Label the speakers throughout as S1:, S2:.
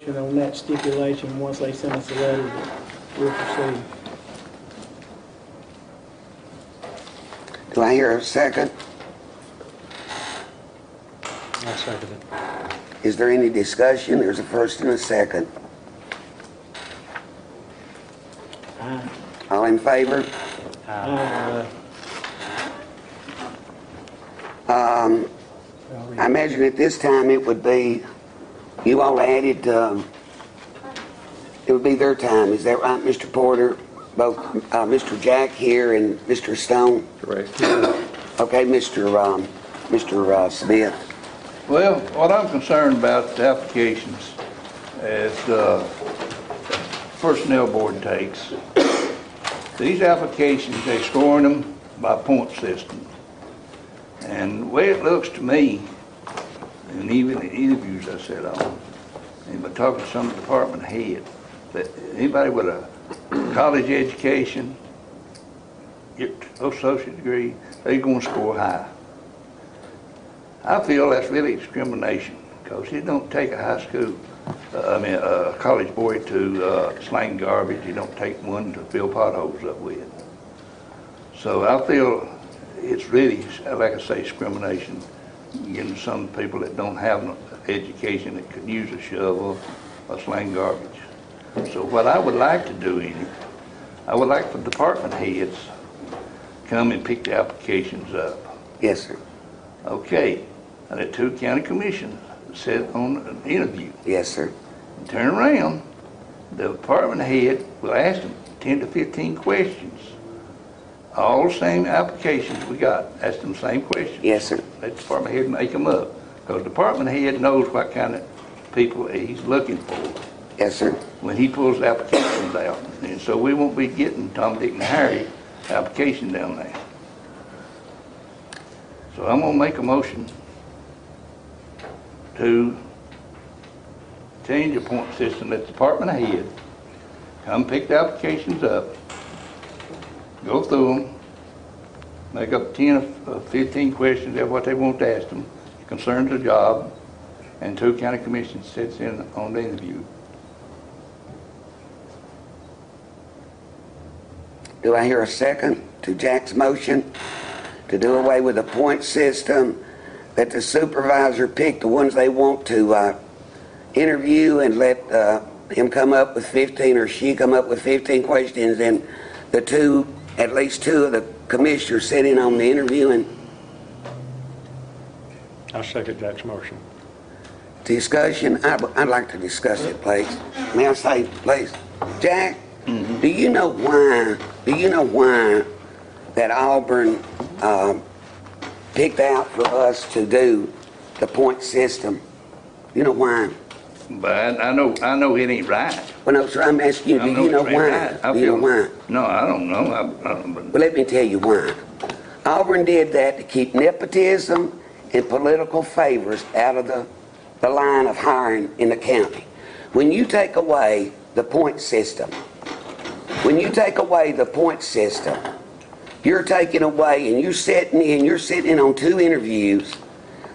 S1: On that stipulation, once they send us a letter, we'll proceed.
S2: Do I hear a second?
S3: I'll second it.
S2: Is there any discussion? There's a first and a second.
S1: Aye.
S2: All in favor?
S1: Aye.
S2: I imagine at this time it would be, you all added, it would be their time. Is that right, Mr. Porter? Both Mr. Jack here and Mr. Stone?
S3: Correct.
S2: Okay, Mr. Smith.
S4: Well, what I'm concerned about the applications is the personnel board takes. These applications, they're scoring them by point system. And the way it looks to me, and even the interviews I said on, and by talking to some department head, that anybody with a college education, associate degree, they're going to score high. I feel that's really discrimination, because you don't take a high school, a college boy to slang garbage. You don't take one to fill potholes up with. So I feel it's really, like I say, discrimination, getting some people that don't have no education that could use a shovel or slang garbage. So what I would like to do in it, I would like for department heads come and pick the applications up.
S2: Yes, sir.
S4: Okay, and the two county commissioners sit on an interview.
S2: Yes, sir.
S4: And turn around, the department head will ask them 10 to 15 questions. All the same applications we got, ask them the same questions.
S2: Yes, sir.
S4: Let the department head make them up. Because the department head knows what kind of people he's looking for
S2: Yes, sir.
S4: when he pulls the applications out. And so we won't be getting Tom, Dick, and Harry application down there. So I'm going to make a motion to change the point system. Let the department head come pick the applications up, go through them, make up 10 or 15 questions of what they want to ask them, concerns the job, and two county commissions sits in on the interview.
S2: Do I hear a second to Jack's motion to do away with the point system, that the supervisor pick the ones they want to interview and let him come up with 15 or she come up with 15 questions, and at least two of the commissioners sit in on the interviewing?
S3: I'll second Jack's motion.
S2: Discussion? I'd like to discuss it, please. May I say, please? Jack, do you know why that Auburn picked out for us to do the point system? You know why?
S4: But I know it ain't right.
S2: Well, no, sir, I'm asking you, do you know why? Do you know why?
S4: No, I don't know.
S2: Well, let me tell you why. Auburn did that to keep nepotism and political favors out of the line of hiring in the county. When you take away the point system, you're taking away, and you're sitting in on two interviews.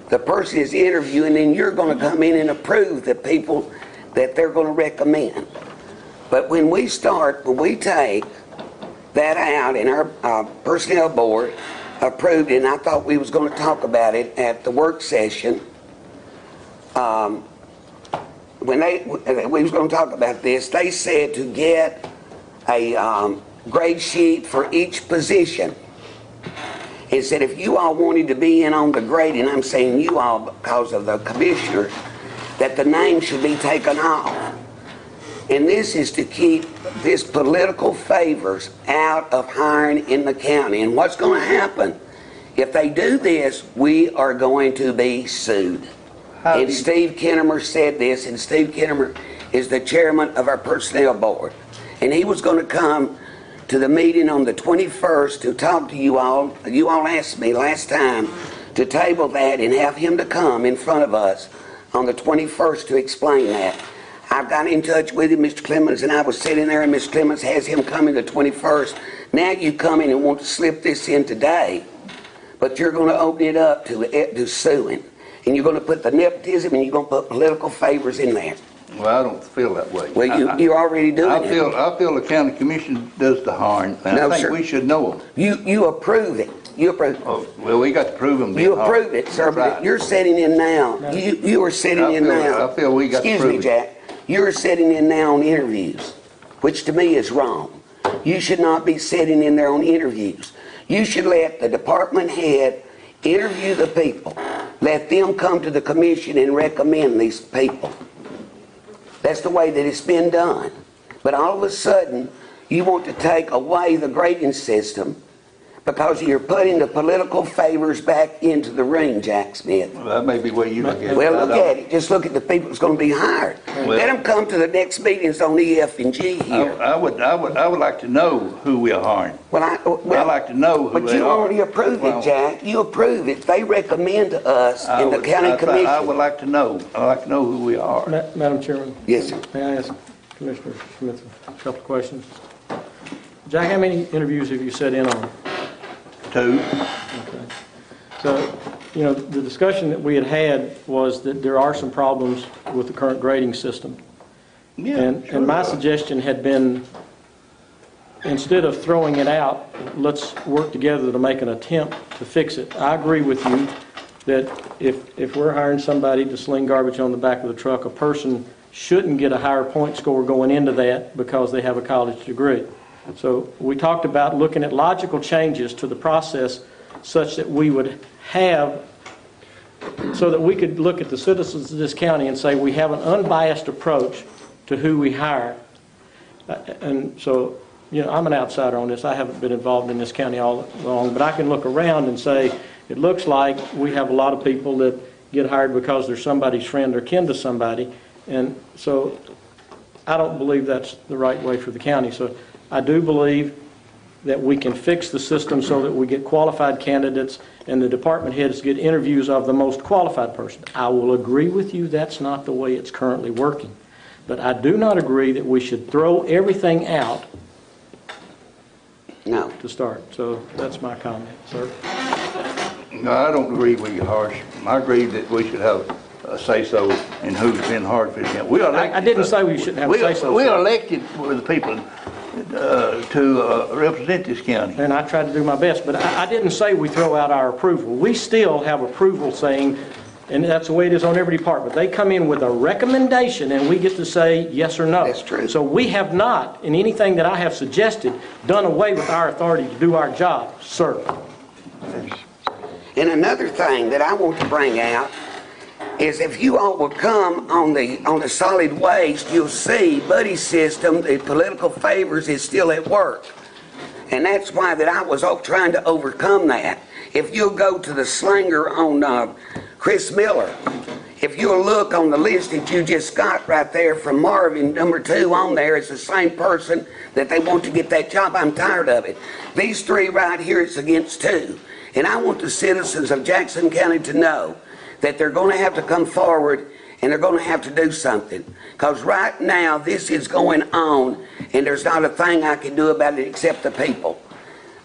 S2: The person is interviewing, and you're going to come in and approve the people that they're going to recommend. But when we take that out, and our personnel board approved it, and I thought we was going to talk about it at the work session, when we was going to talk about this, they said to get a grade sheet for each position. It said if you all wanted to be in on the grading, I'm saying you all because of the commissioner, that the name should be taken off. And this is to keep this political favors out of hiring in the county. And what's going to happen? If they do this, we are going to be sued. And Steve Kinnemer said this, and Steve Kinnemer is the chairman of our personnel board. And he was going to come to the meeting on the 21st to talk to you all. You all asked me last time to table that and have him to come in front of us on the 21st to explain that. I've got in touch with him, Mr. Clemens, and I was sitting there, and Mr. Clemens has him coming the 21st. Now you come in and want to slip this in today, but you're going to open it up to suing. And you're going to put the nepotism, and you're going to put political favors in there.
S4: Well, I don't feel that way.
S2: Well, you're already doing
S4: I
S2: it.
S4: feel the county commission does the harm, and
S2: No,
S4: I think
S2: sir.
S4: we should know them.
S2: You approve it. You approve.
S4: Oh, well, we got to prove them.
S2: You approve it, sir, but you're sitting in now. You are sitting in now.
S4: I feel we got to
S2: Excuse
S4: prove
S2: me,
S4: it.
S2: Jack. You're sitting in now on interviews, which to me is wrong. You should not be sitting in there on interviews. You should let the department head interview the people. Let them come to the commission and recommend these people. That's the way that it's been done. But all of a sudden, you want to take away the grading system because you're putting the political favors back into the ring, Jack Smith.
S4: Well, that may be where you look at it.
S2: Well, look at it. Just look at the people that's going to be hired.
S4: Well,
S2: Let them come to the next meetings on EF and G here.
S4: I would like to know who we are hiring.
S2: I'd
S4: like to know who
S2: But
S4: they
S2: you
S4: are.
S2: already approved
S4: Well,
S2: it, Jack. You approved it. They recommend to us in the county
S4: I
S2: commission.
S4: would like to know. I'd like to know who we are.
S1: Madam Chairman,
S2: Yes, sir.
S1: may I ask Commissioner Smith a couple of questions? Jack, how many interviews have you sat in on?
S4: 2.
S1: Okay. So, the discussion that we had was that there are some problems with the current grading system.
S4: Yeah,
S1: And my suggestion had been, instead of throwing it out, let's work together to make an attempt to fix it. I agree with you that if we're hiring somebody to sling garbage on the back of the truck, a person shouldn't get a higher point score going into that because they have a college degree. So we talked about looking at logical changes to the process such that we would have, so that we could look at the citizens of this county and say we have an unbiased approach to who we hire. And so, I'm an outsider on this. I haven't been involved in this county all along, but I can look around and say, it looks like we have a lot of people that get hired because they're somebody's friend or kin to somebody. And so I don't believe that's the right way for the county. So I do believe that we can fix the system so that we get qualified candidates and the department heads get interviews of the most qualified person. I will agree with you that's not the way it's currently working. But I do not agree that we should throw everything out to start. So that's my comment, sir.
S4: No, I don't agree with you, Harsh. I agree that we should have a say-so in who's been hard for this. We elected,
S1: I didn't say we shouldn't have a say-so.
S4: We
S1: sir.
S4: elected with the people to represent this county.
S1: And I tried to do my best, but I didn't say we throw out our approval. We still have approval saying, and that's the way it is on every department. They come in with a recommendation and we get to say yes or no.
S2: That's true.
S1: So we have not, in anything that I have suggested, done away with our authority to do our job, sir.
S2: And another thing that I want to bring out is if you all will come on the solid waste, you'll see Buddy's system, the political favors, is still at work. And that's why that I was trying to overcome that. If you'll go to the slinger on Chris Miller, if you'll look on the list that you just got right there from Marvin, number 2 on there, it's the same person that they want to get that job. I'm tired of it. These 3 right here, it's against 2. And I want the citizens of Jackson County to know that they're going to have to come forward and they're going to have to do something. Because right now, this is going on, and there's not a thing I can do about it except the people.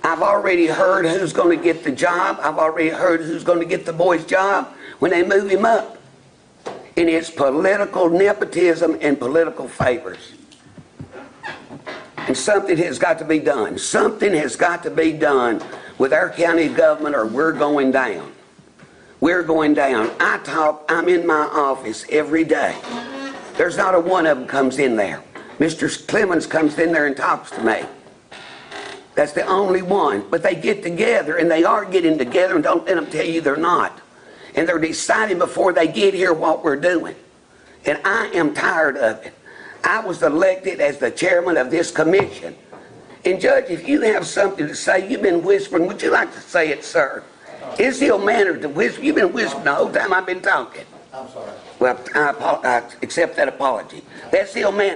S2: I've already heard who's going to get the job. I've already heard who's going to get the boy's job when they move him up. And it's political nepotism and political favors. And something has got to be done. Something has got to be done with our county government or we're going down. We're going down. I'm in my office every day. There's not a one of them comes in there. Mr. Clemens comes in there and talks to me. That's the only one. But they get together, and they are getting together, and don't let them tell you they're not. And they're deciding before they get here what we're doing. And I am tired of it. I was elected as the chairman of this commission. And Judge, if you have something to say, you've been whispering, would you like to say it, sir? It's ill mannered to whisper. You've been whispering the whole time I've been talking.
S5: I'm sorry.
S2: Well, I accept that apology. That's ill mannered.